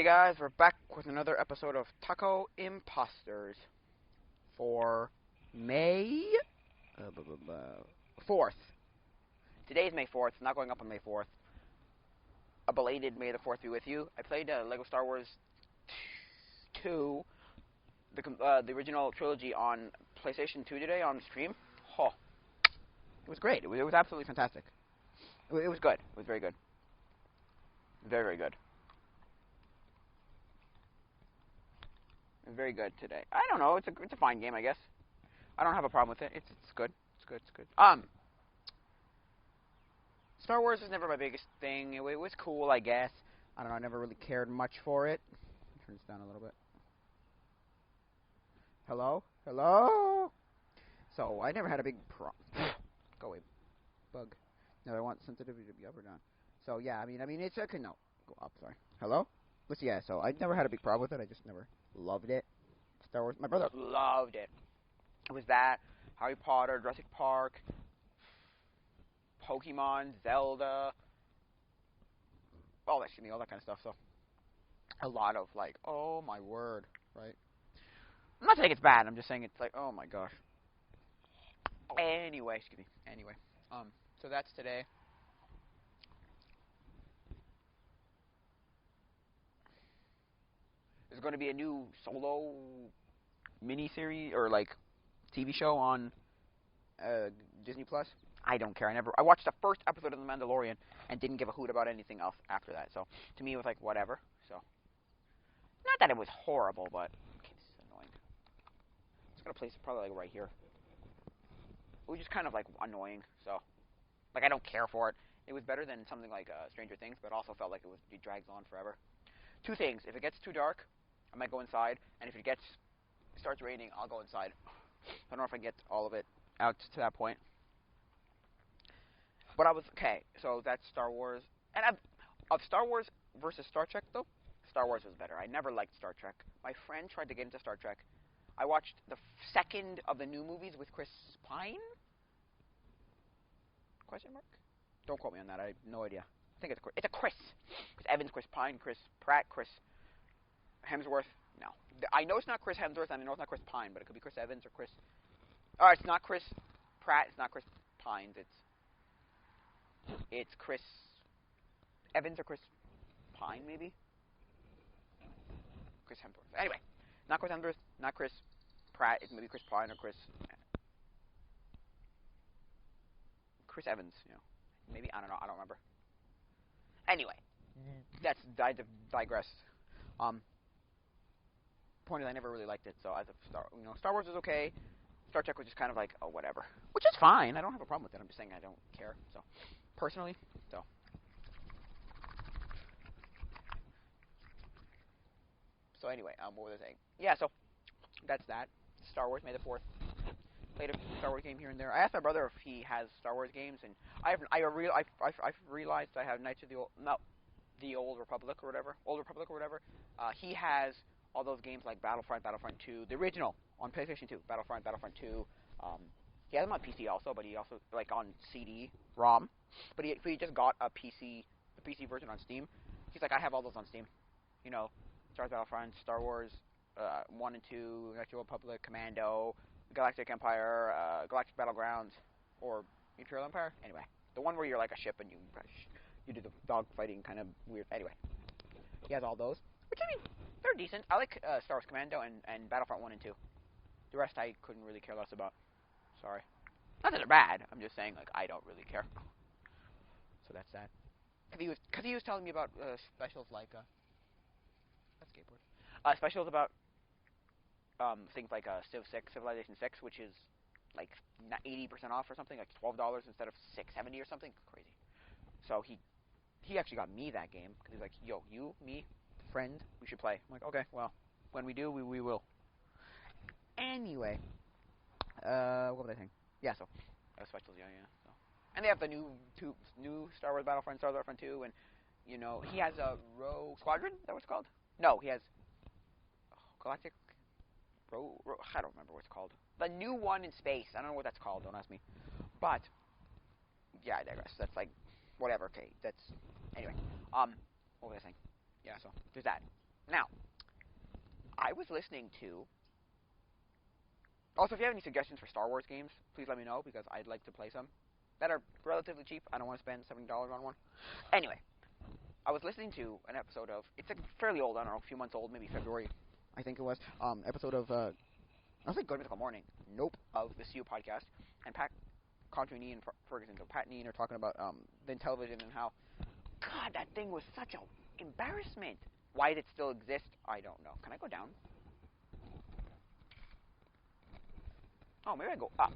guys, we're back with another episode of Tacoimposters for May 4th. Today's May 4th, not going up on May 4th. A belated May the 4th be with you. I played Lego Star Wars 2, the original trilogy on PlayStation 2 today on stream. Oh, it was great. It was absolutely fantastic. It was good. It was very good. Very, very good. Very good today. I don't know. It's a fine game, I guess. I don't have a problem with it. It's good. It's good. It's good. Star Wars was never my biggest thing. It was cool, I guess. I don't know. I never really cared much for it. Turn this down a little bit. Hello? Hello? So I never had a big problem. Go away, bug. No, I want sensitivity to be up or down. So yeah, I mean, it's okay. No, go up. Sorry. Hello? Let's see. Yeah. So I never had a big problem with it. I just never loved it. Star Wars. My brother loved it. It was that Harry Potter, Jurassic Park, Pokemon, Zelda, all that shit, all that kind of stuff. So a lot of like, oh my word, right? I'm not saying it's bad. I'm just saying it's like, oh my gosh. Anyway, excuse me. Anyway, so that's today. There's going to be a new solo mini-series or like TV show on Disney Plus. I don't care. I watched the first episode of The Mandalorian and didn't give a hoot about anything else after that. So to me, it was like whatever. So not that it was horrible, but okay, this is annoying. I'm just gonna place it probably like right here. It was just kind of like annoying. So like I don't care for it. It was better than something like Stranger Things, but also felt like it drags on forever. Two things: if it gets too dark, I might go inside, and if it starts raining, I'll go inside. I don't know if I can get all of it out to that point. But I was okay. So that's Star Wars, and of Star Wars versus Star Trek though, Star Wars was better. I never liked Star Trek. My friend tried to get into Star Trek. I watched the second of the new movies with Chris Pine? Question mark? Don't quote me on that. I have no idea. I think it's a Chris. Chris Evans, Chris Pine, Chris Pratt, Chris Hemsworth. No, I know it's not Chris Hemsworth, and I know it's not Chris Pine, but it could be Chris Evans or Chris. It's not Chris Pratt. It's not Chris Pines. It's Chris Evans or Chris Pine, maybe? Chris Hemsworth. Anyway, not Chris Hemsworth, not Chris Pratt. It's maybe Chris Pine or Chris Evans. You know, maybe I don't know. I don't remember. Anyway, I digressed. Point is, I never really liked it. So as a Star Wars is okay. Star Trek was just kind of like, oh, whatever, which is fine. I don't have a problem with it. I'm just saying I don't care. So personally, so. So anyway, what was I saying? Yeah, so that's that. Star Wars May the 4th. Played a Star Wars game here and there. I asked my brother if he has Star Wars games, and I've realized I have Knights of the Old Republic or whatever. He has all those games like Battlefront 2, the original on PlayStation 2, Battlefront 2. He has them on PC also, but he also like on CD-ROM. But he just got the PC version on Steam. He's like, I have all those on Steam. You know, Star Wars Battlefront, Star Wars 1 and 2, Knights of the Old Republic, Commando, Galactic Empire, Galactic Battlegrounds, or Imperial Empire. Anyway, the one where you're like a ship and you do the dog fighting kind of weird. Anyway, he has all those, which I mean, they're decent. I like Star Wars Commando and Battlefront 1 and 2. The rest I couldn't really care less about. Sorry. Not that they're bad. I'm just saying, like, I don't really care. So that's that. Because he was telling me about specials like that's skateboard. Specials about things like Civilization 6, which is like 80% off or something, like $12 instead of $6.70 or something. Crazy. So he actually got me that game because he's like, yo, you, me, friend, we should play. I'm like, okay, well, when we do, we will. Anyway, what was I saying? Yeah, so specials, yeah. So. And they have the new Star Wars Battlefront, Star Wars Battlefront 2, and you know he has a Rogue Squadron. Is that what it's called? No, he has Galactic. I don't remember what it's called. The new one in space. I don't know what that's called. Don't ask me. But yeah, I digress. That's like whatever. Okay, that's anyway. What was I saying? Yeah, so there's that. Now, I was listening to. Also, if you have any suggestions for Star Wars games, please let me know because I'd like to play some that are relatively cheap. I don't want to spend $70 on one. Anyway, I was listening to an episode of. It's like fairly old. I don't know, a few months old, maybe February, I think it was. Episode of. I was like Good Mythical Morning. Nope, of the CU podcast, and Pat Contrini and Ferguson. So Pat and Ian are talking about the Intellivision and how, God, that thing was such an embarrassment. Why did it still exist? I don't know. Can I go down? Oh, maybe I go up.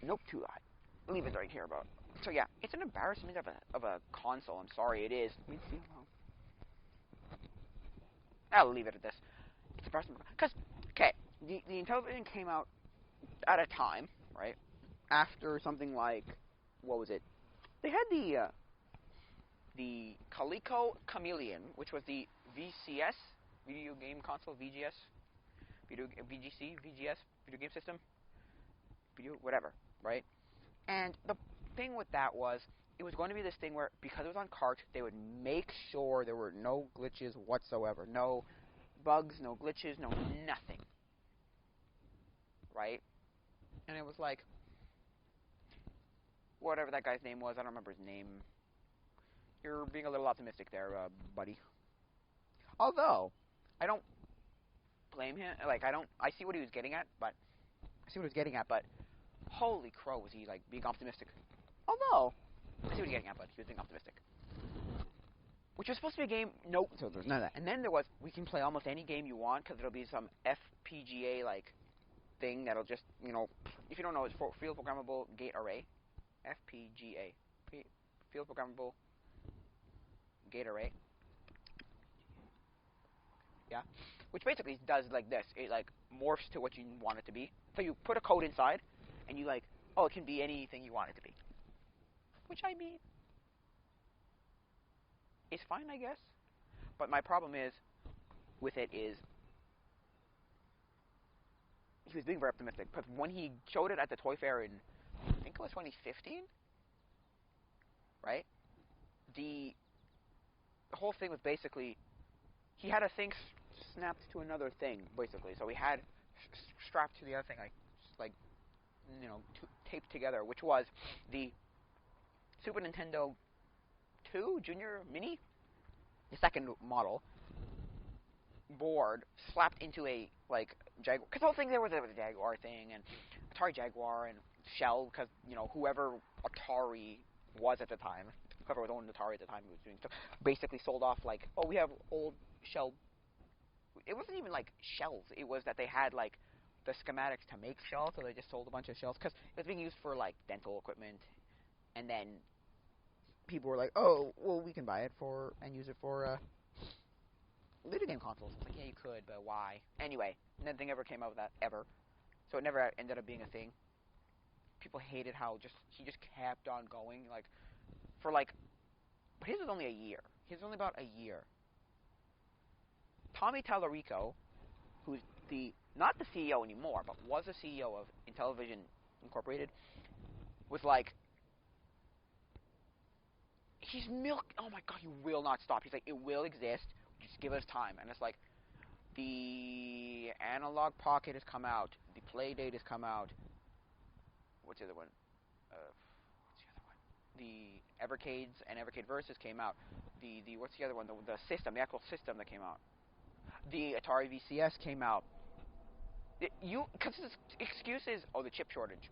Nope, too high. Leave it right here, about. So yeah, it's an embarrassment of a console. I'm sorry, it is. Let me see. I'll leave it at this. It's embarrassment because okay, the Intellivision came out at a time, right, after something like, what was it? They had the Coleco Chameleon, which was the VCS, video game console, VGS, VGC, VGS, video game system, whatever, right? And the thing with that was, it was going to be this thing where, because it was on cart, they would make sure there were no glitches whatsoever, no bugs, no glitches, no nothing, right? And it was like, whatever that guy's name was, I don't remember his name. You're being a little optimistic there, buddy. Although, I don't blame him. Like, I see what he was getting at, but holy crow, was he, like, being optimistic. Although, I see what he's getting at, but he was being optimistic. Which was supposed to be a game, nope, so there's none of that. And then there was, we can play almost any game you want, because there'll be some FPGA, like, thing that'll just, you know, if you don't know, it's Field Programmable Gate Array. FPGA. Field Programmable Gate Array. Yeah. Which basically does like this. It, like, morphs to what you want it to be. So you put a code inside, and you, like, oh, it can be anything you want it to be. Which, I mean, is fine, I guess. But my problem is, with it is, he was being very optimistic. Because when he showed it at the Toy Fair in, I think it was 2015, right? The whole thing was basically, he had a thing snapped to another thing, basically. So he had strapped to the other thing, like you know, taped together, which was the Super Nintendo 2 Junior Mini, the second model, board slapped into a, like, Jaguar. Because the whole thing there was a Jaguar thing, and Atari Jaguar, and Shell, because, you know, whoever Atari was at the time, whoever was owning Atari at the time who was doing stuff, basically sold off, like, oh, we have old Shell. It wasn't even, like, shells. It was that they had, like, the schematics to make shells, so they just sold a bunch of shells, because it was being used for, like, dental equipment, and then people were like, oh, well, we can buy it for, and use it for, video game consoles. It's like, yeah, you could, but why? Anyway, nothing ever came out of that, ever. So it never ended up being a thing. People hated how he just kept on going, like, for, like, but his was only a year. His was only about a year. Tommy Tallarico, who's not the CEO anymore, but was the CEO of Intellivision Incorporated, was like, oh my god, he will not stop. He's like, it will exist, just give us time. And it's like, the Analog Pocket has come out, the Playdate has come out, what's the other one? The Evercades and Evercade Versus came out. What's the other one? The system, the actual system that came out. The Atari VCS came out. Because the excuse is, oh, the chip shortage.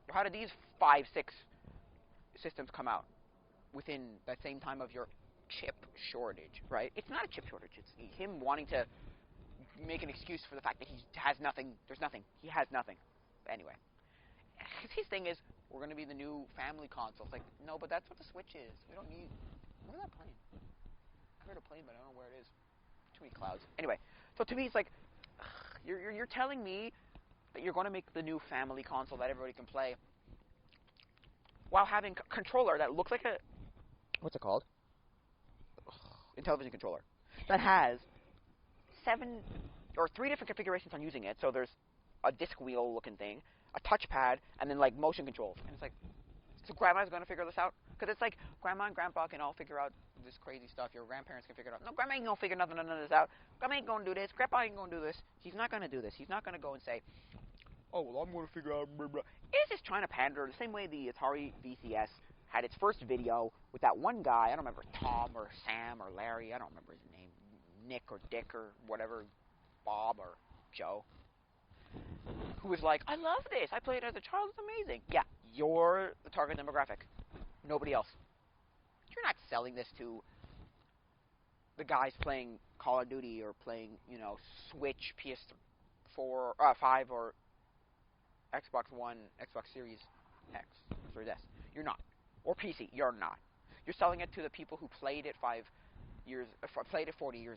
How did these 5, 6 systems come out within that same time of your chip shortage, right? It's not a chip shortage. It's him wanting to make an excuse for the fact that he has nothing. There's nothing. He has nothing. Anyway, his thing is, we're going to be the new family console. It's like, no, but that's what the Switch is. We don't need... Where's that plane? I heard a plane, but I don't know where it is. Too many clouds. Anyway, so to me, it's like, you're telling me that you're going to make the new family console that everybody can play while having a controller that looks like a... What's it called? Intellivision controller. That has 3 different configurations on using it. So there's a disc wheel looking thing, a touchpad, and then, like, motion controls. And it's like, So grandma's gonna figure this out? Because it's like grandma and grandpa can all figure out this crazy stuff. Your grandparents can figure it out. No, grandma ain't gonna figure none of this out. Grandma ain't gonna do this. Grandpa ain't gonna do this. He's not gonna do this. He's not gonna go and say, oh, well, I'm gonna figure out blah, blah. It's just trying to pander the same way the Atari VCS had its first video with that one guy. I don't remember, Tom or Sam or Larry. I don't remember his name. Nick or Dick or whatever. Bob or Joe. Who was like, I love this. I played it as a child. It's amazing. Yeah, you're the target demographic. Nobody else. You're not selling this to the guys playing Call of Duty or playing, Switch, PS4, 5, or Xbox One, Xbox Series X, Series S. You're not. Or PC. You're not. You're selling it to the people who played it 40 years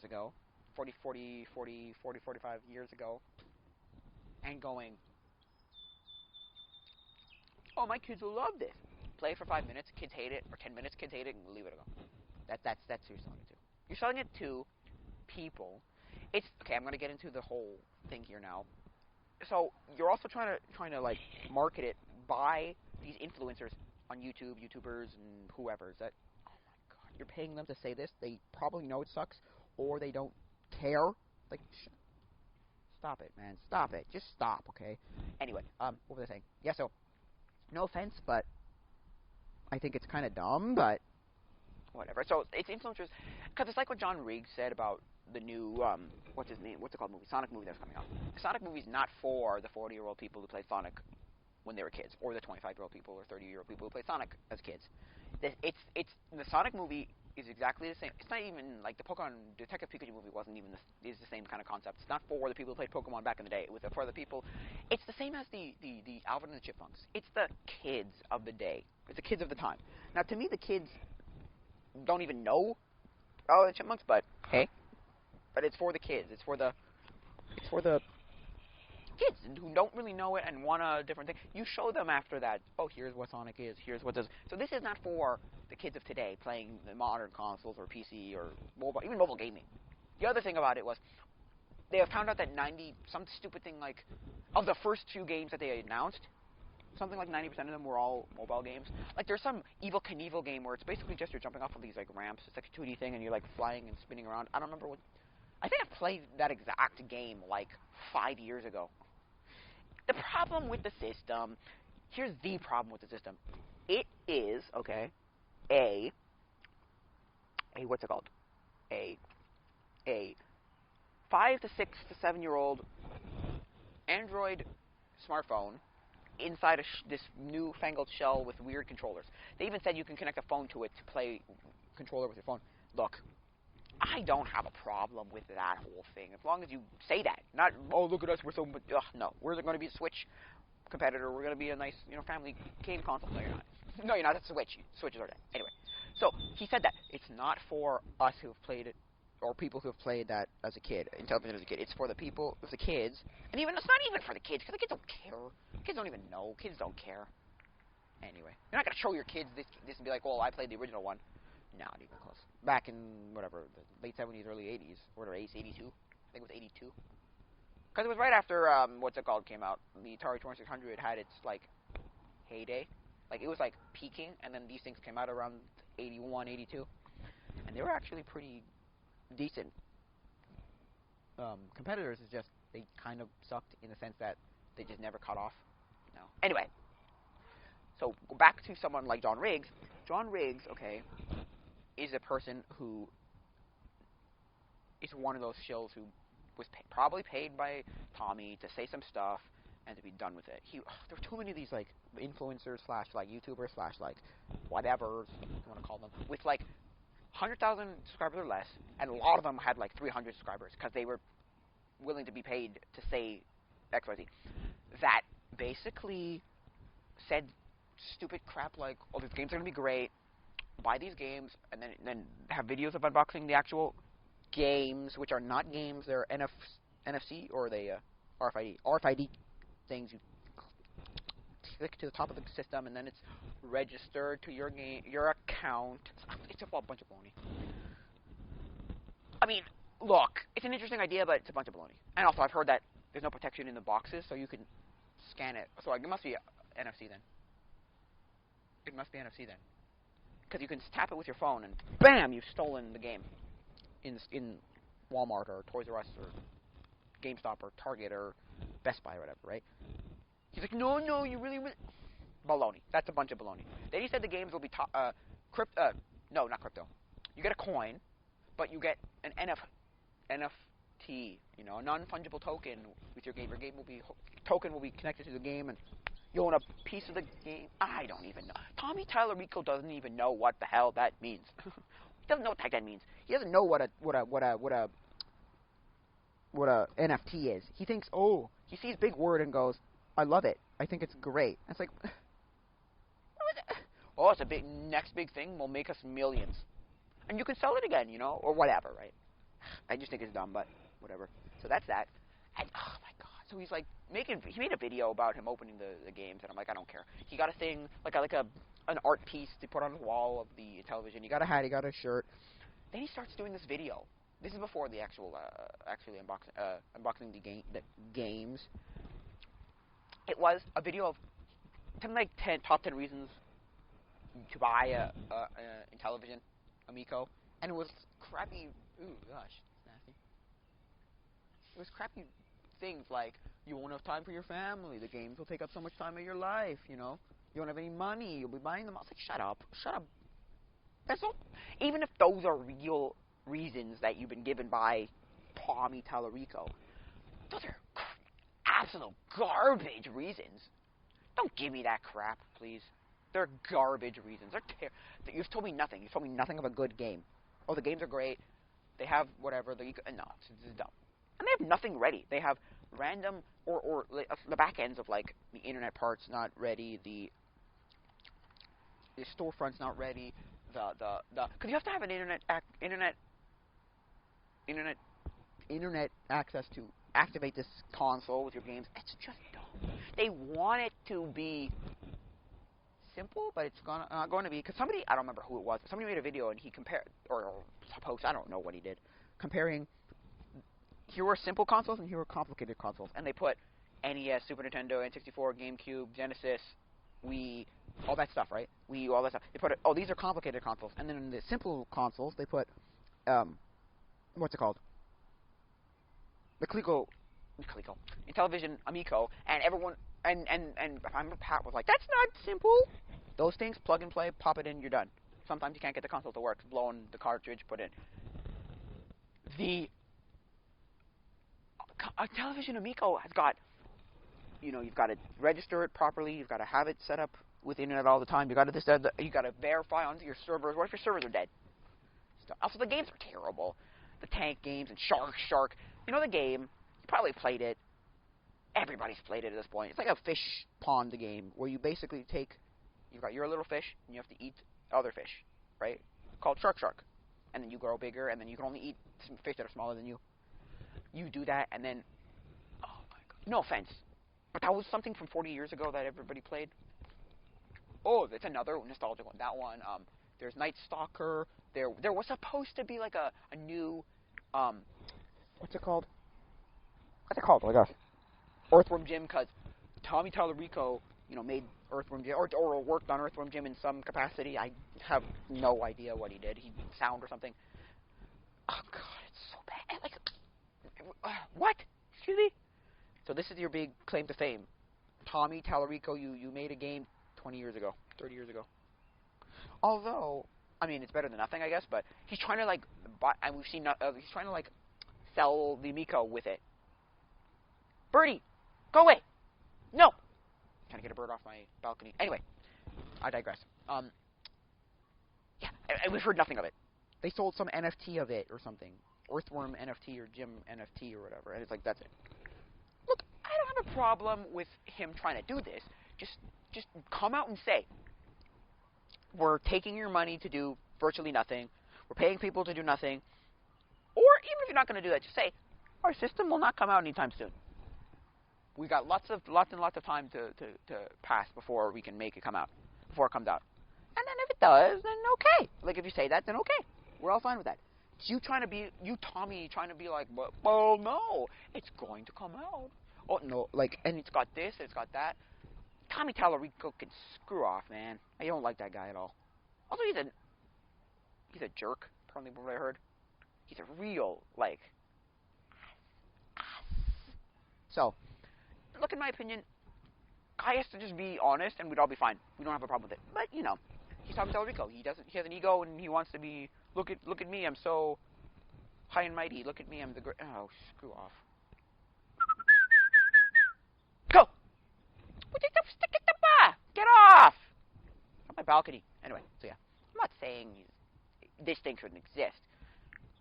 ago, 45 years ago, and going, oh, my kids will love this. Play it for 5 minutes, kids hate it, or 10 minutes, kids hate it, and leave it alone. That's who you're selling it to. You're selling it to people. It's okay. I'm going to get into the whole thing here now. So you're also trying to like market it by these influencers on YouTube, YouTubers, and whoever. Is that? Oh my God! You're paying them to say this. They probably know it sucks, or they don't care. Like, stop it, man. Stop it. Just stop, okay? Anyway, what was I saying? Yeah. So, no offense, but I think it's kind of dumb, but whatever. So it's influencers, because it's like what John Riggs said about the new what's it called movie, Sonic movie that's coming out. The Sonic movie's not for the 40-year-old people who played Sonic when they were kids, or the 25-year-old people or 30-year-old people who played Sonic as kids. It's the Sonic movie is exactly the same. It's not even like the Pokemon Detective Pikachu movie wasn't even is the same kind of concept. It's not for the people who played Pokemon back in the day. It was for the people. It's the same as the Alvin and the Chipmunks. It's the kids of the day. It's the kids of the time. Now, to me, the kids don't even know Alvin and the Chipmunks, but hey. But it's for the kids. It's for the kids who don't really know it and want a different thing. You show them after that, oh, here's what Sonic is, here's what does. So this is not for the kids of today playing the modern consoles or PC or mobile, even mobile gaming. The other thing about it was they have found out that some stupid thing like, of the first 2 games that they announced, something like 90% of them were all mobile games. Like there's some Evel Knievel game where it's basically just you're jumping off of these like ramps. It's like a 2D thing and you're like flying and spinning around. I don't remember what. I think I played that exact game like 5 years ago. The problem with the system, here's the problem with the system. It is, okay, what's it called? A 5 to 6 to 7 year old Android smartphone inside this newfangled shell with weird controllers. They even said you can connect a phone to it to play controller with your phone. Look, I don't have a problem with that whole thing, as long as you say that. Not, oh, look at us, we're so... no, we're going to be a Switch competitor. We're going to be a nice, family game console. No, you're not. No, you're not. That's Switch. Switches are dead. Anyway, so he said that it's not for us who have played it, or people who have played that as a kid, in television as a kid. It's for the people, the kids, and even it's not even for the kids, because the kids don't care. Kids don't even know. Kids don't care. Anyway, you're not going to show your kids this and be like, well, I played the original one. Not even close. Back in, whatever, the late 70s, early 80s. Or 82? I think it was 82. Because it was right after, what's it called, came out. The Atari 2600 had its, like, heyday. Like, it was, like, peaking, and then these things came out around 81, 82. And they were actually pretty decent. Competitors is just, they kind of sucked in the sense that they just never cut off. No. Anyway. So, go back to someone like John Riggs. John Riggs, okay, is a person who is one of those shills who was probably paid by Tommy to say some stuff and to be done with it. There were too many of these like influencers slash like YouTubers slash like whatever you want to call them with like 100,000 subscribers or less, and a lot of them had like 300 subscribers because they were willing to be paid to say XYZ. That basically said stupid crap like, "Oh, these games are gonna be great. Buy these games," and then have videos of unboxing the actual games, which are not games. They're NFC or they RFID things. You click to the top of the system, and then it's registered to your account. It's a bunch of baloney. I mean, look, it's an interesting idea, but it's a bunch of baloney. And also, I've heard that there's no protection in the boxes, so you can scan it. So it must be NFC then. It must be NFC then, because you can tap it with your phone and bam, you've stolen the game in Walmart or Toys R Us or GameStop or Target or Best Buy or whatever, right? He's like, no, no, you really will. Baloney. That's a bunch of baloney. Then he said the games will be no, not crypto. You get a coin, but you get an NFT, you know, a non-fungible token with your game. Your game will be token will be connected to the game, and you own a piece of the game. I don't even know. Tommy Tallarico doesn't even know what the hell that means. He doesn't know what the heck that means. He doesn't know what a NFT is. He thinks, oh, he sees big word and goes, I love it. I think it's great. And it's like, oh, it's a big next big thing will make us millions, and you can sell it again, you know, or whatever, right? I just think it's dumb, but whatever. So that's that. And oh my god, so he's like he made a video about him opening the games, and I'm like, I don't care. He got a thing like an art piece to put on the wall of the television. He got a hat, he got a shirt. Then he starts doing this video. This is before the actually unboxing the games. It was a video of top 10 reasons to buy a Intellivision Amico, and it was crappy. Ooh, gosh, it's nasty. It was crappy things like you won't have time for your family. The games will take up so much time of your life. You know, you don't have any money. You'll be buying them. I was like, shut up, shut up. That's not. Even if those are real reasons that you've been given by Tommy Tallarico, those are absolute garbage reasons. Don't give me that crap, please. They're garbage reasons. You've told me nothing. You've told me nothing of a good game. Oh, the games are great. They have whatever. No, it's dumb. And they have nothing ready. They have random or the back ends of like the internet parts not ready. The storefront's not ready. Because you have to have an internet access to activate this console with your games. It's just dumb. They want it to be simple, but it's not going to be, because somebody, I don't remember who it was, somebody made a video and he compared, or post, I don't know what he did, comparing, here were simple consoles and here were complicated consoles, and they put NES, Super Nintendo, N64, GameCube, Genesis, Wii, all that stuff, right? Wii, all that stuff. They put, these are complicated consoles, and then in the simple consoles, they put, what's it called? The Intellivision Amico, and everyone, and I remember Pat was like, that's not simple. Those things, plug and play, pop it in, you're done. Sometimes you can't get the console to work. It's blowing the cartridge, put in. A Intellivision Amico has got, you've got to register it properly. You've got to have it set up with the internet all the time. You got to verify onto your servers. What if your servers are dead? Also, the games are terrible. The tank games and Shark. You know the game. You probably played it. Everybody's played it at this point. It's like a fish pond game where you basically you've got your little fish and you have to eat other fish, right? Called Shark. And then you grow bigger, and then you can only eat some fish that are smaller than you. You do that, and then, oh my god, no offense, but that was something from 40 years ago that everybody played. Oh, that's another nostalgic one. That one, there's Night Stalker. There was supposed to be like a new, what's it called? Oh my gosh. Earthworm Jim, because Tommy Tallarico, made Earthworm Jim, or worked on Earthworm Jim in some capacity. I have no idea what he did. Sound or something. Oh god, it's so bad. Like, what? Excuse me? So this is your big claim to fame. Tommy Tallarico, you made a game 20 years ago, 30 years ago. Although, I mean, it's better than nothing, I guess, but he's trying to, like, buy, and we've seen, he's trying to, like, sell the Amico with it. Birdie, go away. No. Trying to get a bird off my balcony. Anyway, I digress. Yeah, and we've heard nothing of it. They sold some NFT of it or something. Earthworm NFT or Jim NFT or whatever, and it's like, that's it. Look, I don't have a problem with him trying to do this. Just come out and say, we're taking your money to do virtually nothing. We're paying people to do nothing. Or even if you're not going to do that, just say, our system will not come out anytime soon. We got lots and lots of time to pass before we can make it come out, before it comes out. And then if it does, then okay. Like, if you say that, then okay. We're all fine with that. Tommy, trying to be like, well, no, it's going to come out. Oh, no, like, and it's got this, it's got that. Tommy Tallarico can screw off, man. I don't like that guy at all. Also, he's a jerk, probably from what I heard. He's a real, like... So, look, in my opinion, guy has to just be honest, and we'd all be fine. We don't have a problem with it. But, you know, he's Tommy Tallarico. He has an ego, and he wants to be, look at me, I'm so high and mighty. Look at me, I'm the great... Oh, screw off. Go! Get off! On my balcony. Anyway, so yeah. I'm not saying this thing shouldn't exist.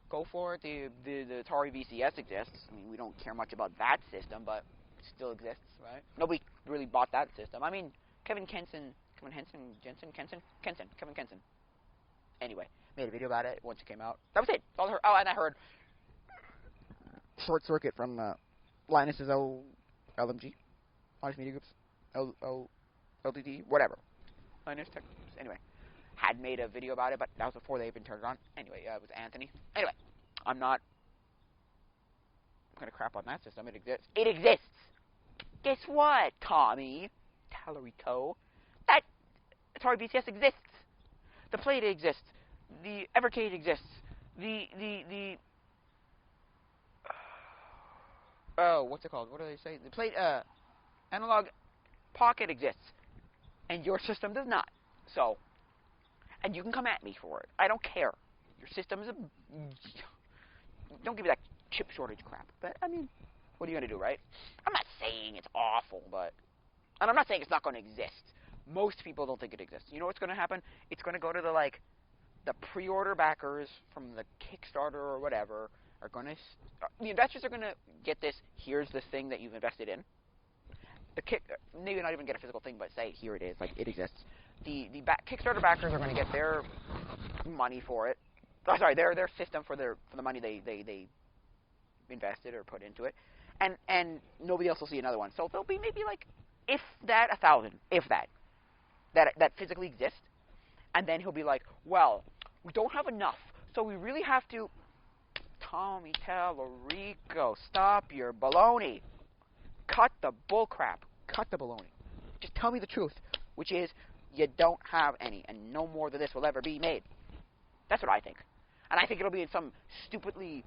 Go for it. The Atari VCS exists. I mean, we don't care much about that system, but it still exists, right? Nobody really bought that system. I mean, Kevin Kenson. Anyway, made a video about it once it came out. That was it. All I heard. Oh, and I heard Short Circuit from Linus's LMG. Linus Media Groups. LTD, whatever. Linus Tech. Anyway, had made a video about it, but that was before they even turned it on. Anyway, it was Anthony. Anyway, I'm not gonna crap on that system. It exists. It exists. Guess what, Tommy Tallarico? That Atari VCS exists. The Play exists. The Evercade exists. The oh, what's it called? What do they say? The Play Analog Pocket exists, and your system does not. So, and you can come at me for it. I don't care. Your system is a... Don't give me that chip shortage crap. But, I mean, what are you going to do, right? I'm not saying it's awful, but... And I'm not saying it's not going to exist. Most people don't think it exists. You know what's going to happen? It's going to go to the, like, the pre-order backers from the Kickstarter or whatever are going to... The investors are going to get this, here's the thing that you've invested in. Maybe not even get a physical thing, but say, here it is, like, it exists. The Kickstarter backers are going to get their money for it. Oh, sorry, their system for the money they invested or put into it, and nobody else will see another one. So there'll be maybe like, if that, 1,000, if that physically exists, and then he'll be like, well, we don't have enough, so we really have to. Tommy Tallarico, stop your baloney. Cut the bullcrap. Cut the baloney. Just tell me the truth, which is you don't have any, and no more than this will ever be made. That's what I think. And I think it'll be in some stupidly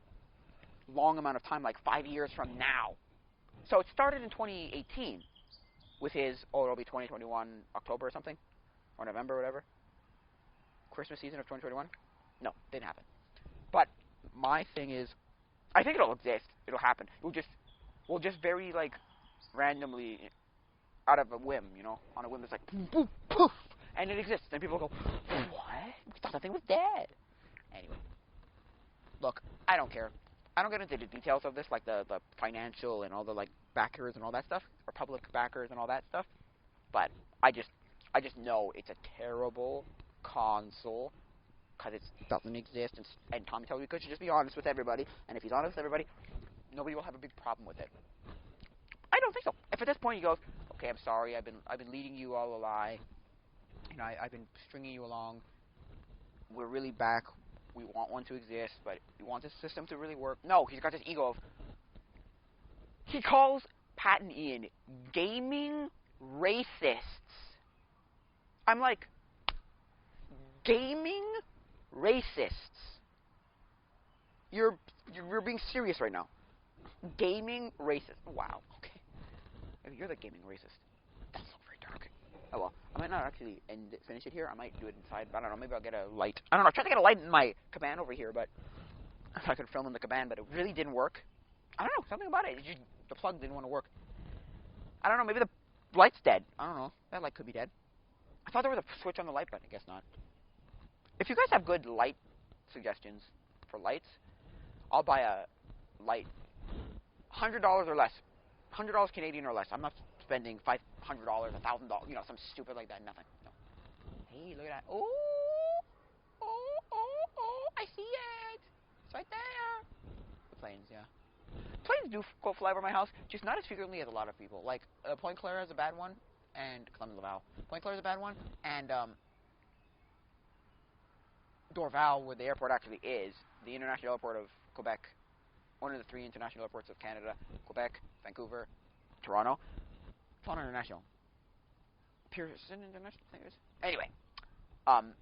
long amount of time, like 5 years from now. So it started in 2018 with his, it'll be 2021 October or something, or November or whatever. Christmas season of 2021? No, didn't happen. But my thing is, I think it'll exist. It'll happen. We'll just very, like, randomly, out of a whim, you know, on a whim, it's like, poof, poof, poof, and it exists, and people go, what? We thought that thing was dead. Anyway, look, I don't care. I don't get into the details of this, like the financial and all the, like, backers and all that stuff, or public backers and all that stuff, but I just know it's a terrible console, because it doesn't exist, and Tommy Tallarico should just be honest with everybody, and if he's honest with everybody, nobody will have a big problem with it. I don't think so. If at this point he goes, okay, I'm sorry, I've been leading you all a lie, you know, I've been stringing you along, we're really back, we want one to exist, but we want this system to really work. No, he's got this ego of, he calls Pat and Ian gaming racists. I'm like, gaming racists? You're being serious right now. Gaming racist. Wow, okay. Maybe you're the gaming racist. That's not very dark. Oh well, I might not actually finish it here. I might do it inside. I don't know, maybe I'll get a light. I don't know, I tried to get a light in my cabana over here, but I could film in the cabana, but it really didn't work. I don't know, something about it. The plug didn't want to work. I don't know, maybe the light's dead. I don't know. That light could be dead. I thought there was a switch on the light, but I guess not. If you guys have good light suggestions for lights, I'll buy a light. $100 or less. $100 Canadian or less. I'm not spending $500, $1,000, you know, some stupid like that. Nothing. No. Hey, look at that. Oh, I see it. It's right there. The planes, yeah. Planes do go fly over my house, just not as frequently as a lot of people. Like, Point Claire is a bad one, and Clement Laval. Point Claire is a bad one, and Dorval, where the airport actually is, the international airport of Quebec, one of the 3 international airports of Canada, Quebec, Vancouver, Toronto. Toronto International. Pearson International. I think it is. Anyway, um,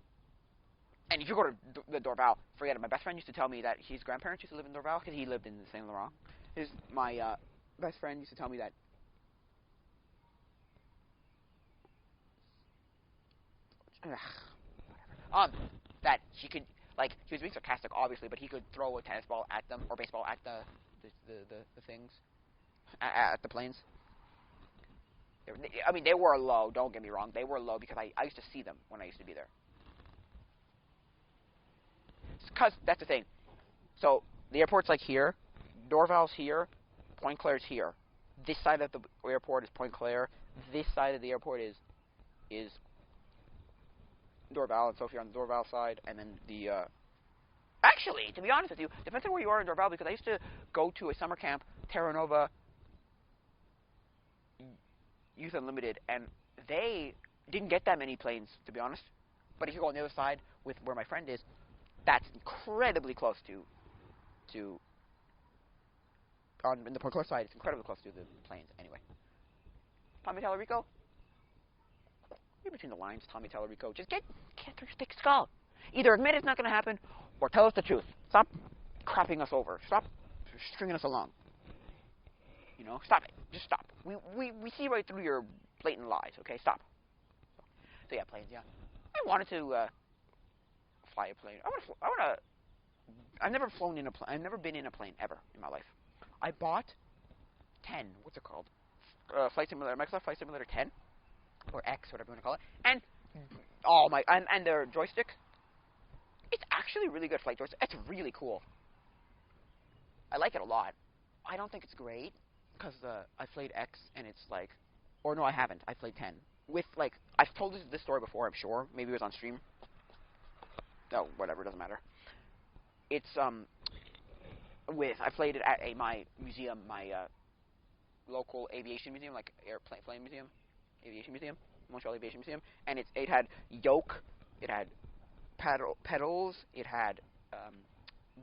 and if you go to the Dorval, forget it. My best friend used to tell me that his grandparents used to live in Dorval because he lived in Saint Laurent. My best friend used to tell me that um that he could, like, he was being sarcastic obviously, but he could throw a tennis ball at them or baseball at the things at the planes. I mean, they were low. Don't get me wrong, they were low because I used to see them when I used to be there. Because that's the thing. So the airport's like here, Dorval's here, Point Claire's here. This side of the airport is Point Claire. This side of the airport is Dorval and Sophie on the Dorval side, and then the actually, to be honest with you, depends on where you are in Dorval, because I used to go to a summer camp, Terra Nova Youth Unlimited, and they didn't get that many planes, to be honest. But if you go on the other side with where my friend is, that's incredibly close to on in the Point Claire side. It's incredibly close to the planes. Anyway, Tommy Tallarico, you're between the lines. Tommy Tallarico, just get through your thick skull. Either admit it's not going to happen, or tell us the truth. Stop crapping us over. Stop stringing us along. You know, stop it. Just stop. We see right through your blatant lies. Okay, stop. So yeah, planes. Yeah, I wanted to fly a plane. I want to. I've never flown in a plane. I've never been in a plane ever in my life. I bought 10. What's it called? Flight Simulator. Microsoft Flight Simulator 10 or X, whatever you want to call it. And oh my, and their joystick. It's actually really good flight joystick. It's really cool. I like it a lot. I don't think it's great because I played X and it's like, or no, I haven't. I played 10 with like, I've told this story before. I'm sure. Maybe it was on stream. No, whatever. Doesn't matter. It's I played it at my museum, my local aviation museum, like plane museum, aviation museum, Montreal Aviation Museum, and it had yoke, it had pedals, it had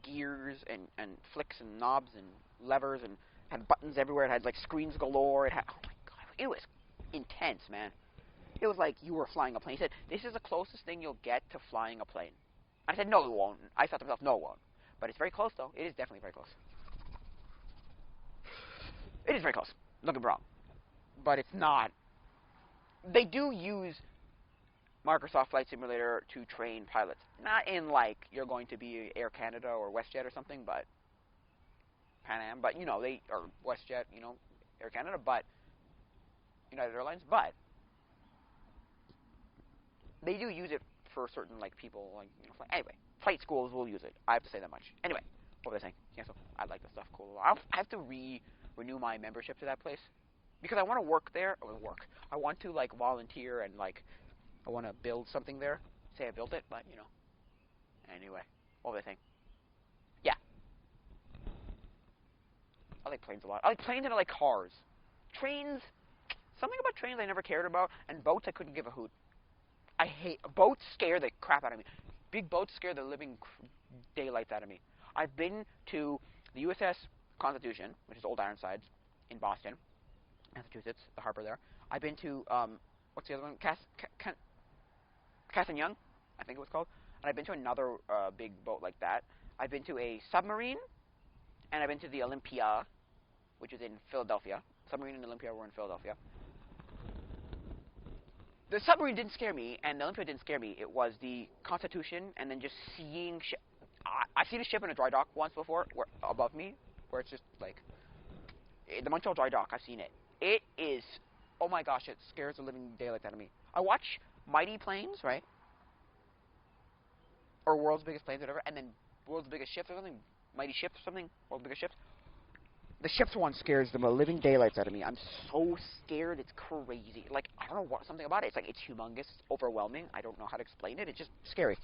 gears and flicks and knobs and levers, and had buttons everywhere. It had like screens galore. It had, oh my god, it was intense, man. It was like you were flying a plane. He said, "This is the closest thing you'll get to flying a plane." I said, "No, it won't." I thought to myself, "No, it won't." But it's very close, though. It is definitely very close. It is very close. Don't get me wrong. But it's not. They do use Microsoft Flight Simulator to train pilots. Not in, like, you're going to be Air Canada or WestJet or something, but Pan Am. But, you know, or WestJet, you know, Air Canada, but United Airlines. But they do use it for certain, like, people, like, you know, anyway. Flight schools will use it. I have to say that much. Anyway, what was I saying? Yeah, so I like the stuff cool. I have to renew my membership to that place because I want to work there. Or work. I want to like volunteer and like I want to build something there. Say I built it, but you know. Anyway, what was I saying? Yeah, I like planes a lot. I like planes and I like cars. Trains. Something about trains I never cared about, and boats I couldn't give a hoot. I hate boats. Scare the crap out of me. Big boats scare the living daylights out of me. I've been to the USS Constitution, which is Old Ironsides, in Boston, Massachusetts, the harbor there. I've been to, what's the other one? Cass and Young, I think it was called. And I've been to another big boat like that. I've been to a submarine, and I've been to the Olympia, which is in Philadelphia. Submarine and Olympia were in Philadelphia. The submarine didn't scare me, and the Olympia didn't scare me. It was the Constitution, and then just seeing ship. I've seen a ship in a dry dock once before, above me, where it's just like the Montreal dry dock. I've seen it. It is, oh my gosh, it scares the living daylights out of me. I watch Mighty Planes, right, or World's Biggest Planes, whatever, and then World's Biggest Ships or something, Mighty Ships or something, World's Biggest Ships. The ships one scares the living daylights out of me. I'm so scared, it's crazy. Like, I don't know what, something about it. It's like, it's humongous, it's overwhelming. I don't know how to explain it. It's just scary.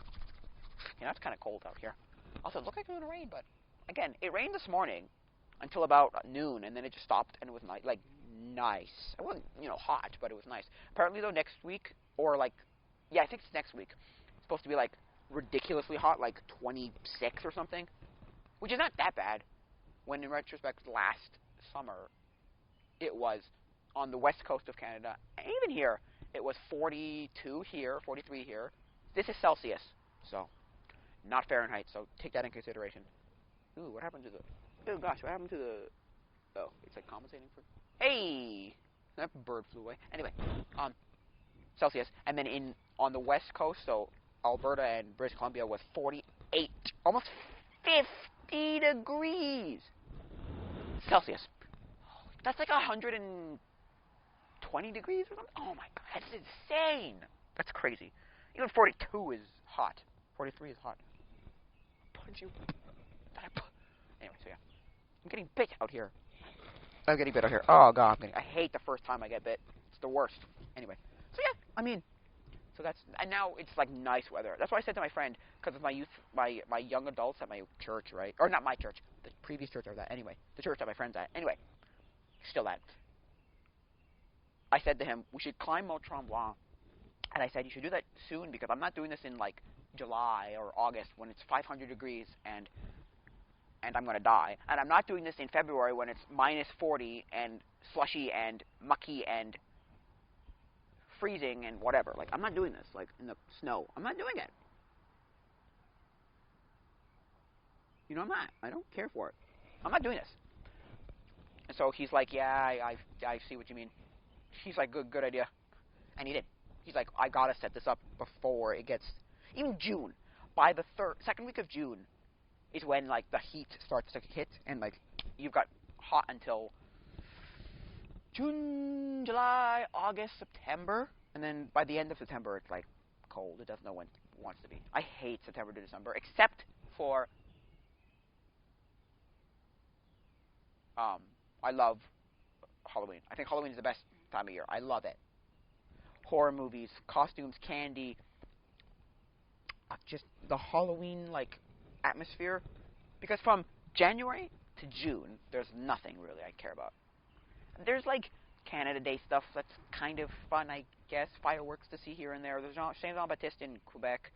You know, it's kind of cold out here. Also, it looked like it was going to rain, but, again, it rained this morning until about noon, and then it just stopped, and it was like, nice. It wasn't, you know, hot, but it was nice. Apparently, though, next week, or like, yeah, I think it's next week, it's supposed to be, like, ridiculously hot, like 26 or something, which is not that bad. When in retrospect, last summer, it was on the west coast of Canada, and even here, It was 42 here, 43 here. This is Celsius, so not Fahrenheit. So take that in consideration. Ooh, what happened to the? Oh gosh, what happened to the? Oh, it's like compensating for. Hey, that bird flew away. Anyway, Celsius, and then on the west coast, so Alberta and British Columbia was 48, almost 50 degrees Celsius. That's like 120 degrees or something. Oh my god, that's insane. That's crazy. Even 42 is hot. 43 is hot. Punch you. Anyway, so yeah, I'm getting bit out here. I'm getting bit out here. Oh god, I hate the first time I get bit. It's the worst. Anyway, so yeah, I mean, so that's, and now it's like nice weather. That's why I said to my friend, because of my youth, my young adults at my church, right? Or not my church, the previous church I was at. Anyway, the church that my friend's at. Anyway, still at. I said to him, we should climb Mont Tremblant, and I said you should do that soon because I'm not doing this in like July or August when it's 500 degrees and I'm going to die. And I'm not doing this in February when it's minus 40 and slushy and mucky and freezing and whatever. Like, I'm not doing this, like, in the snow. I'm not doing it. You know, I'm not. I don't care for it. I'm not doing this. And so he's like, yeah, I see what you mean. He's like, good idea. And he did. He's like, I got to set this up before it gets, even June. By the second week of June, is when like the heat starts to hit, and like you've got hot until June, July, August, September, and then by the end of September it's like cold. It doesn't know when it wants to be. I hate September to December, except for I love Halloween. I think Halloween is the best time of year. I love it. Horror movies, costumes, candy, just the Halloween like atmosphere, because from January to June, there's nothing really I care about. There's like Canada Day stuff that's kind of fun, I guess. Fireworks to see here and there. There's Saint Jean Baptiste in Quebec,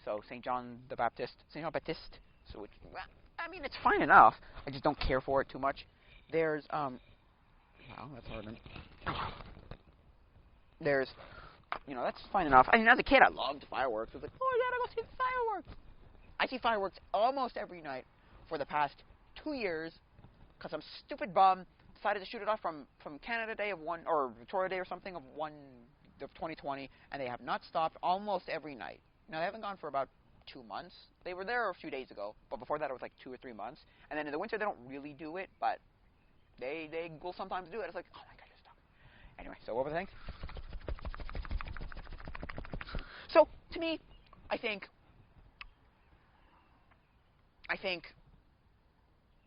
so Saint John the Baptist, Saint Jean Baptiste. So it's, I mean, it's fine enough. I just don't care for it too much. There's wow, that's hard. There's, you know, that's fine enough. I mean, as a kid, I loved fireworks. I was like, oh, I gotta go see the fireworks. I see fireworks almost every night for the past 2 years because some stupid bum decided to shoot it off from Canada Day or Victoria Day or something of 2020, and they have not stopped almost every night. Now, they haven't gone for about 2 months. They were there a few days ago, but before that it was like 2 or 3 months. And then in the winter they don't really do it, but they will sometimes do it. It's like, oh my god, just stop. Anyway, so what was I saying? So, to me, I think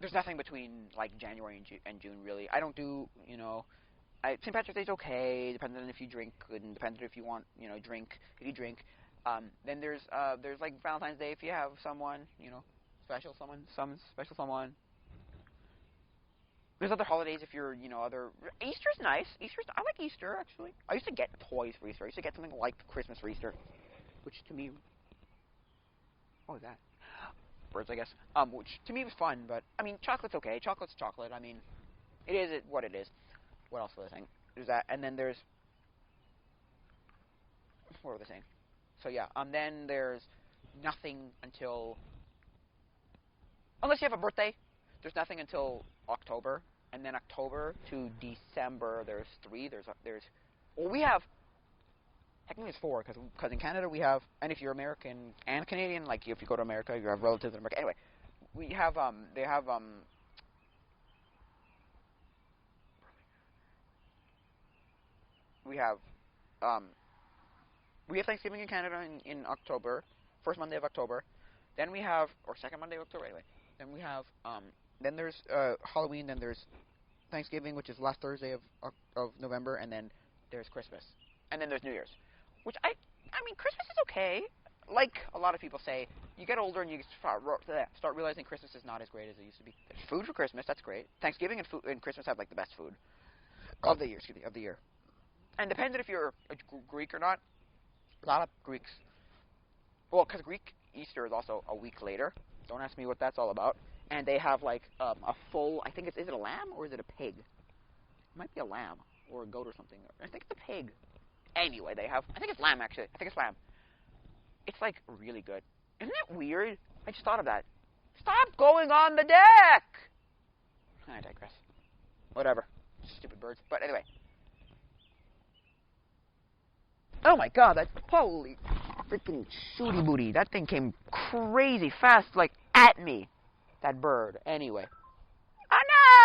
there's nothing between like January and June really. I don't do, you know, St. Patrick's Day's okay, depending on if you drink, and depending if you want, you know, drink. If you drink, then there's like Valentine's Day if you have someone, you know, some special someone. There's other holidays if you're, you know, Easter's nice. I like Easter actually. I used to get toys for Easter. I used to get something like Christmas for Easter, which to me, what was that? Birds, I guess. Which to me was fun, but I mean, chocolate's okay. Chocolate's chocolate. I mean, it is what it is. What else was I saying? There's that, and then there's what was I saying? So yeah, then there's nothing until unless you have a birthday. There's nothing until October, and then October to December there's 3. Well, we have technically it's 4 because in Canada we have, and if you're American and Canadian, like if you go to America, you have relatives in America. Anyway, we have they have we have Thanksgiving in Canada in October, first Monday of October. Then we have, or second Monday of October anyway. Then we have then there's Halloween. Then there's Thanksgiving, which is last Thursday of November, and then there's Christmas, and then there's New Year's, which I mean Christmas is okay. Like a lot of people say, you get older and you start realizing Christmas is not as great as it used to be. There's food for Christmas, that's great. Thanksgiving and Christmas have like the best food of the year. Of the year, and depending if you're a Greek or not, a lot of Greeks. Well, because Greek Easter is also a week later. Don't ask me what that's all about. And they have like a full. I think is it a lamb or is it a pig? It might be a lamb or a goat or something. I think it's a pig. Anyway, they have, I think it's lamb, actually. I think it's lamb. It's, like, really good. Isn't that weird? I just thought of that. Stop going on the deck! I digress. Whatever. Stupid birds. But anyway. Oh my god, that, holy freaking shooty booty. That thing came crazy fast, like, at me. That bird. Anyway. Oh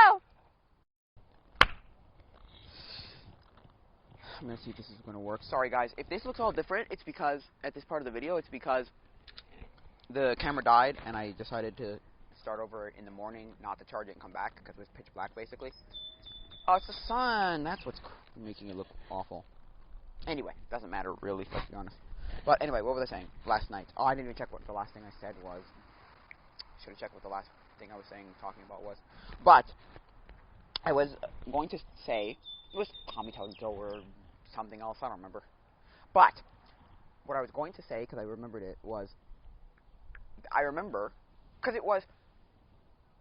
no! I'm gonna see if this is gonna work. Sorry guys, if this looks all different, it's because, at this part of the video, it's because the camera died, and I decided to start over in the morning, not to charge it and come back, because it was pitch black, basically. Oh, it's the sun! That's what's making it look awful. Anyway, doesn't matter, really, let's be honest. But anyway, what was I saying? Last night. Oh, I didn't even check what the last thing I said was. Should have checked what the last thing I was talking about was. But, I was going to say, it was Tommy Telling Joe or something else, I don't remember. But, what I was going to say, because I remembered it, was, I remember, because it was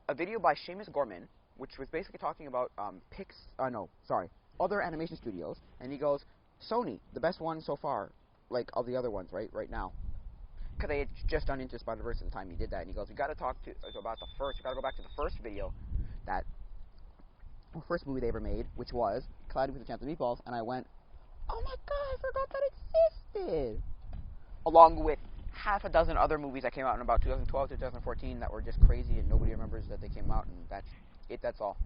a video by Seamus Gorman, which was basically talking about other animation studios, and he goes, Sony, the best one so far, like, of the other ones, right now. Because they had just done Into Spider-Verse at the time he did that, and he goes, we gotta talk about the first, we gotta go back to the first video, the first movie they ever made, which was Cloudy with a Chance of Meatballs, and I went, oh my god, I forgot that existed! Along with half a dozen other movies that came out in about 2012 to 2014 that were just crazy and nobody remembers that they came out, and that's it, that's all.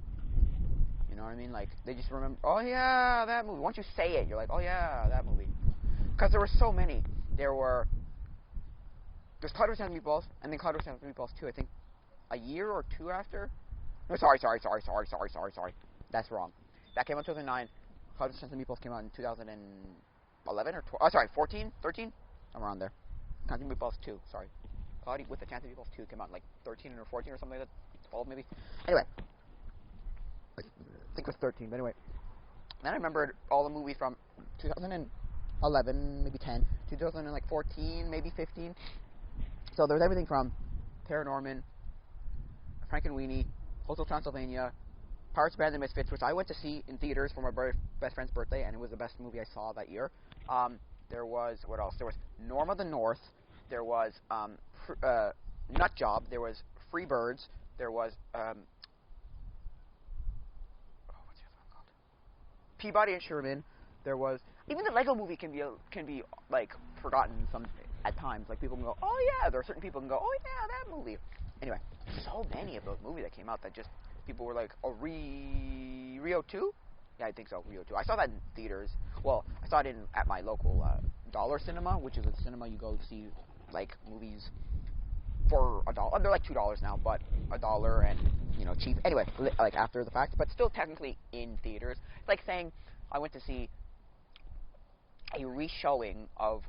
You know what I mean? Like, they just remember, oh yeah, that movie. Once you say it, you're like, oh yeah, that movie. Because there were so many. There's Cloudy with a Chance of Meatballs, and then Cloudy with a Chance of Meatballs 2, I think, a year or two after? No, sorry. That's wrong. That came out in 2009. Cloudy with a Chance of Meatballs came out in 2011 or 12, oh, sorry, 14, 13? Somewhere around there. Cloudy with Meatballs 2, sorry. Cloudy with a Chance of Meatballs 2 came out in like 13 or 14 or something like that. 12 maybe. Anyway. I think it was 13, but anyway. Then I remembered all the movies from 2011, maybe 10, 2014, maybe 15. So there was everything from Paranorman, Frankenweenie, Hotel Transylvania, Pirates, Band of Misfits, which I went to see in theaters for my best friend's birthday, and it was the best movie I saw that year. There was, what else? There was Norma the North, there was Nut Job, there was Free Birds, there was what's the other one called? Peabody and Sherman. There was even the Lego Movie can be like forgotten at times. Like people can go, oh yeah. There are certain people who can go, oh yeah, that movie. Anyway, so many of those movies that came out that just people were like, oh, Rio 2? Yeah, I think so, Rio 2. I saw that in theaters. Well, I saw it at my local dollar cinema, which is a cinema you go see like movies for $1. They're like $2 now, but $1 and cheap. Anyway, like after the fact, but still technically in theaters. It's like saying I went to see a re-showing of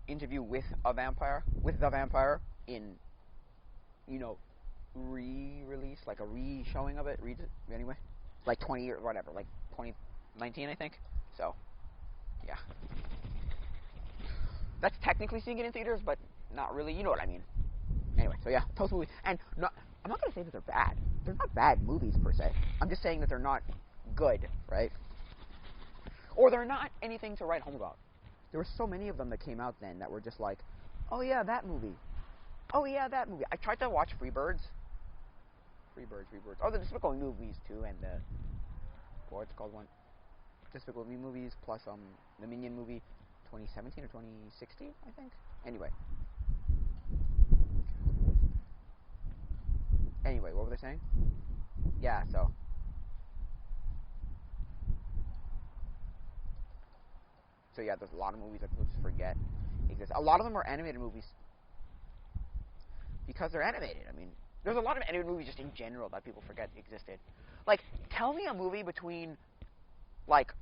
Interview with the Vampire in re-release, like a re-showing of it. Anyway, like 20 years, whatever, like 2019, I think. So, yeah, that's technically seeing it in theaters, but not really. You know what I mean? Anyway, so yeah, those movies, and I'm not gonna say that they're bad. They're not bad movies per se. I'm just saying that they're not good, right? Or they're not anything to write home about. There were so many of them that came out then that were just like, oh yeah, that movie. Oh yeah, that movie. I tried to watch Free Birds. Oh, the Despicable Me movies too, and what's it called one? Despicable Me movies plus the Minion movie, 2017 or 2016, I think. Anyway, what were they saying? Yeah, so. So yeah, there's a lot of movies that people just forget exist. A lot of them are animated movies because they're animated. I mean, there's a lot of animated movies just in general that people forget existed. Like, tell me a movie between, like,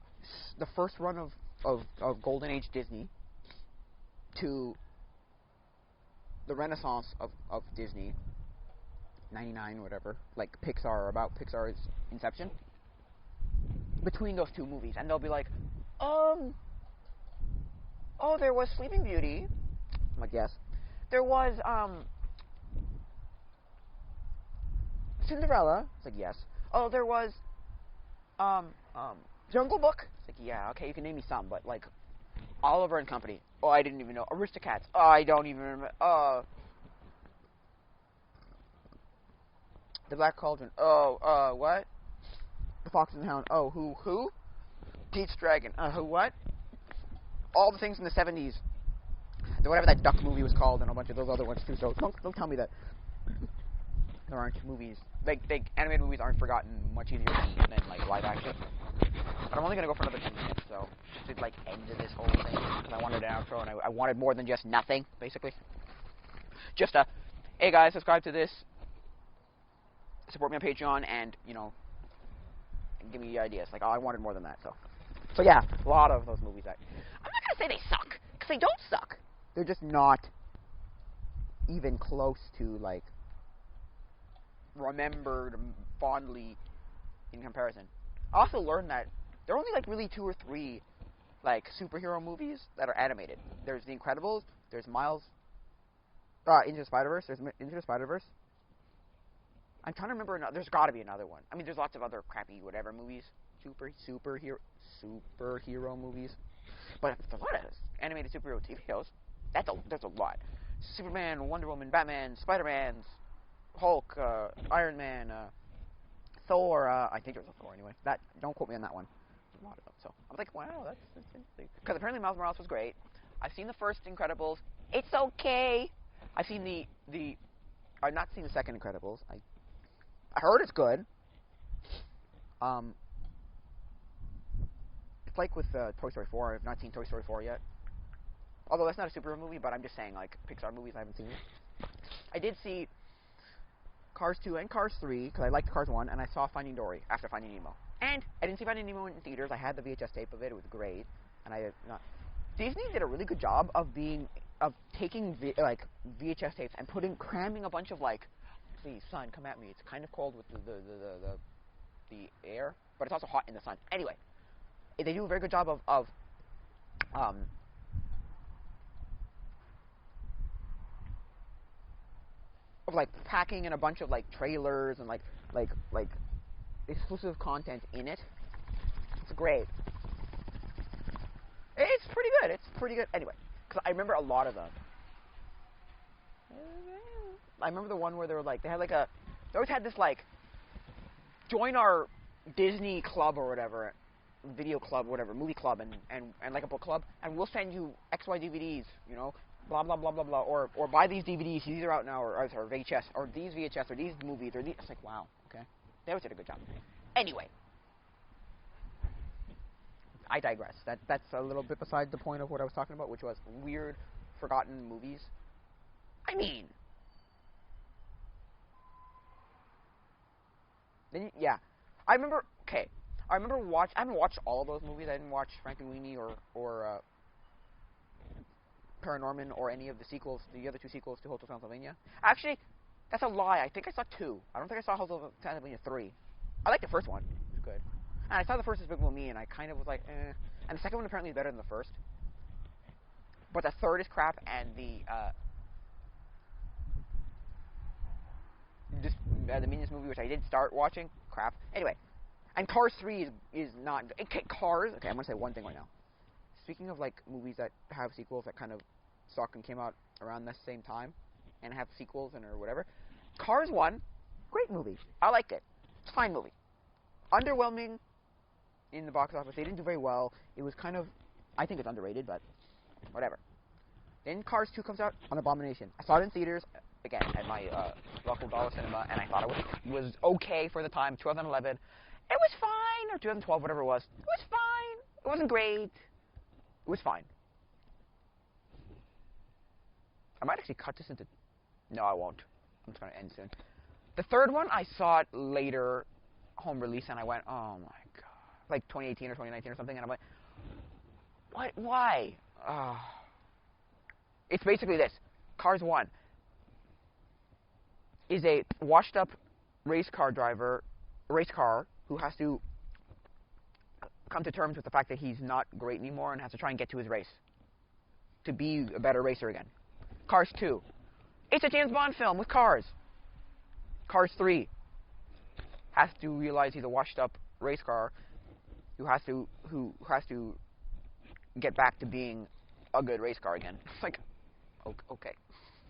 the first run of Golden Age Disney to the Renaissance of Disney, 99 or whatever, like Pixar, about Pixar's inception, between those two movies, and they'll be like, oh, there was Sleeping Beauty. I'm like, yes. There was, Cinderella. It's like, yes. Oh, there was, Jungle Book? It's like, yeah, okay, you can name me some, but like Oliver and Company. Oh, I didn't even know. Aristocats. Oh, I don't even remember. The Black Cauldron. Oh, what? The Fox and the Hound. Oh, who? Pete's Dragon. Who, what? All the things in the 70s. Whatever that duck movie was called, and a bunch of those other ones too. So don't tell me that there aren't movies. Like animated movies aren't forgotten much easier than like live action. But I'm only gonna go for another 10 minutes, so just to like end this whole thing, because I wanted an outro and I wanted more than just nothing, basically. Just hey guys, subscribe to this, support me on Patreon, and you know, give me ideas. Like, oh, I wanted more than that. So yeah, a lot of those movies that I'm not gonna say they suck, because they don't suck. They're just not even close to like remembered fondly in comparison. I also learned that there are only like really 2 or 3 like superhero movies that are animated. There's The Incredibles, there's Into the Spider-Verse, there's Into the Spider-Verse. I'm trying to remember there's got to be another one. I mean, there's lots of other crappy whatever movies, superhero movies. But there's a lot of animated superhero TV shows. There's a lot. Superman, Wonder Woman, Batman, Spider-Man, Hulk, Iron Man, Thor. I think there's a Thor anyway. Don't quote me on that one. There's a lot of them. So I was like, wow, that's interesting. Because apparently Miles Morales was great. I've seen the first Incredibles. It's okay. I've seen I've not seen the second Incredibles. I heard it's good. It's like with Toy Story 4. I've not seen Toy Story 4 yet. Although that's not a superhero movie, but I'm just saying, like, Pixar movies I haven't seen. I did see Cars 2 and Cars 3, because I liked Cars 1, and I saw Finding Dory after Finding Nemo. And I didn't see Finding Nemo in theaters. I had the VHS tape of it. It was great. And Disney did a really good job of taking VHS tapes and cramming a bunch of like, please son, come at me. It's kind of cold with the air, but it's also hot in the sun. Anyway, they do a very good job of like packing in a bunch of like trailers and like exclusive content in it. It's great. It's pretty good. It's pretty good. Anyway, because I remember a lot of them. I remember the one where they always had this like, join our Disney club or whatever, video club, whatever, movie club, and like a book club, and we'll send you XY DVDs, you know, blah blah blah blah blah, or buy these DVDs, these are out now, or VHS, or these VHS, or these movies, or these. It's like, wow, okay, they always did a good job. Anyway, I digress. That's a little bit beside the point of what I was talking about, which was weird, forgotten movies. I mean, then yeah, I remember. Okay, I haven't watched all of those movies. I didn't watch Frankenweenie or Paranorman or any of the sequels, the other 2 sequels to Hotel Transylvania. Actually, that's a lie. I think I saw 2. I don't think I saw Hotel Transylvania 3. I liked the first one. It was good. And I saw the first Despicable Me, and I kind of was like, eh. And the second one apparently is better than the first. But the third is crap, and the Minions movie, which I did start watching, crap. Anyway, and Cars 3 is not good. Okay, Cars. Okay, I'm gonna say one thing right now. Speaking of like movies that have sequels that kind of suck and came out around the same time, and have sequels and or whatever, Cars 1, great movie. I liked it. It's a fine movie. Underwhelming in the box office. They didn't do very well. It was kind of, I think it's underrated, but whatever. Then Cars 2 comes out, an abomination. I saw it in theaters, again, at my local dollar cinema, and I thought it was okay for the time, 2011. It was fine, or 2012, whatever it was. It was fine. It wasn't great. It was fine. I might actually cut this into... No, I won't. I'm just going to end soon. The third one, I saw it later, home release, and I went, oh my god. Like 2018 or 2019 or something, and I went, what? Why? It's basically this. Cars 1 is a washed-up race car who has to come to terms with the fact that he's not great anymore and has to try and get to his race to be a better racer again. Cars 2. It's a James Bond film with cars. Cars 3 has to realize he's a washed-up race car who has to get back to being a good race car again. It's like, okay,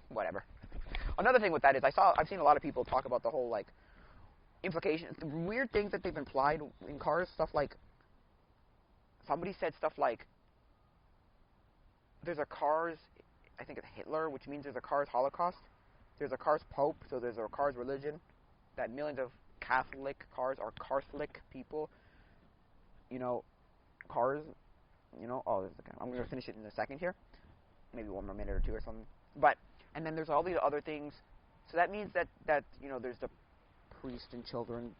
whatever. Another thing with that is I've seen a lot of people talk about the whole like implications, the weird things that they've implied in cars. Stuff like somebody said stuff like there's a cars, I think it's Hitler, which means there's a cars Holocaust. There's a cars Pope, so there's a cars religion. That millions of Catholic cars are Catholic people. You know, cars. You know, oh, I'm gonna finish it in a second here, maybe one more minute or two or something. But and then there's all these other things. So that means that you know there's the priest and children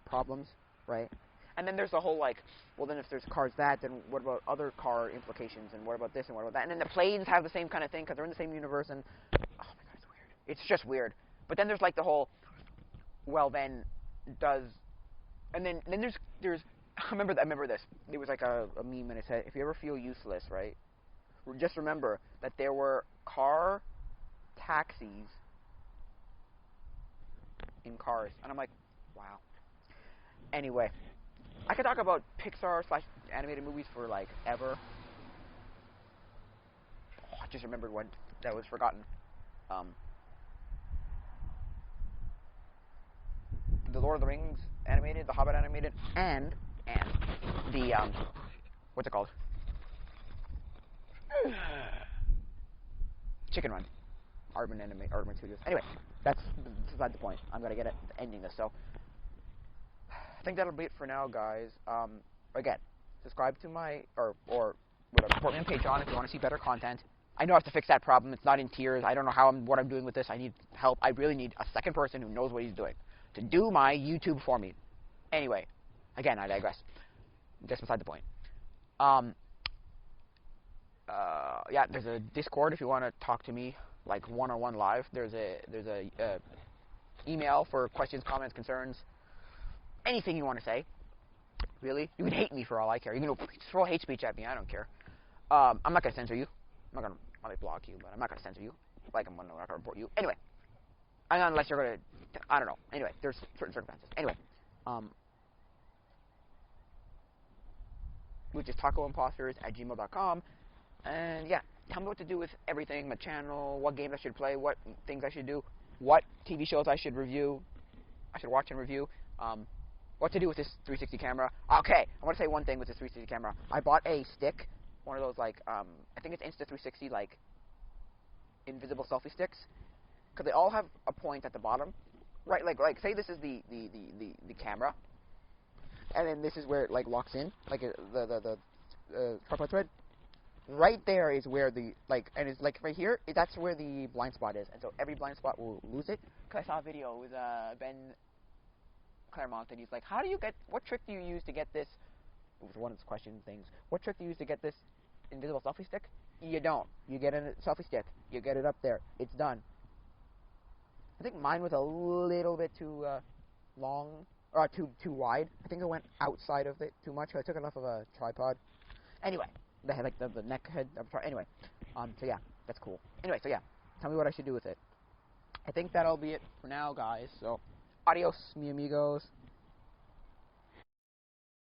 problems, right? And then there's the whole like, well then if there's cars that, then what about other car implications, and what about this and what about that? And then the planes have the same kind of thing because they're in the same universe, and oh my god, it's weird. It's just weird. But then there's like the whole, well then does, and then there's I remember this. There was like a meme and it said, if you ever feel useless, right? Just remember that there were car taxis in cars, and I'm like, wow. Anyway, I could talk about Pixar/animated movies for like ever. Oh, I just remembered one that was forgotten. The Lord of the Rings animated, the Hobbit animated, and the what's it called? Chicken Run. Aardman Studios. Anyway, that's beside the point. I'm gonna get it ending this. So I think that'll be it for now, guys. Again, subscribe to my or whatever. Support me on Patreon if you want to see better content. I know I have to fix that problem. It's not in tiers. I don't know what I'm doing with this. I need help. I really need a second person who knows what he's doing to do my YouTube for me. Anyway, again, I digress. Just beside the point. Yeah, there's a Discord if you want to talk to me like one-on-one live. There's a email for questions, comments, concerns, anything you want to say. Really, you can hate me for all I care. You can throw hate speech at me. I don't care. I'm not gonna censor you. I might block you, but I'm not gonna censor you. Like I'm not gonna report you. Anyway, unless you're gonna, I don't know. Anyway, there's certain circumstances. Anyway, which is Tacoimposters@gmail.com. And yeah, tell me what to do with everything, my channel, what games I should play, what things I should do, what TV shows I should review, I should watch and review, what to do with this 360 camera. Okay, I want to say one thing with this 360 camera. I bought a stick, one of those like, I think it's Insta360, like, invisible selfie sticks, because they all have a point at the bottom, right, like say this is the camera, and then this is where it, like, locks in, like, the tripod thread. Right there is where the, like, and it's like right here, that's where the blind spot is, and so every blind spot will lose it. Because I saw a video with Ben Claremont, and he's like, what trick do you use to get this, it was one of his question things, what trick do you use to get this invisible selfie stick? You don't. You get a selfie stick, you get it up there, it's done. I think mine was a little bit too long, or too wide. I think it went outside of it too much, so I took it off of a tripod. Anyway. The head, like the neck head. Anyway, so yeah, that's cool. Anyway, so yeah, tell me what I should do with it. I think that'll be it for now, guys. So, adios, mi amigos.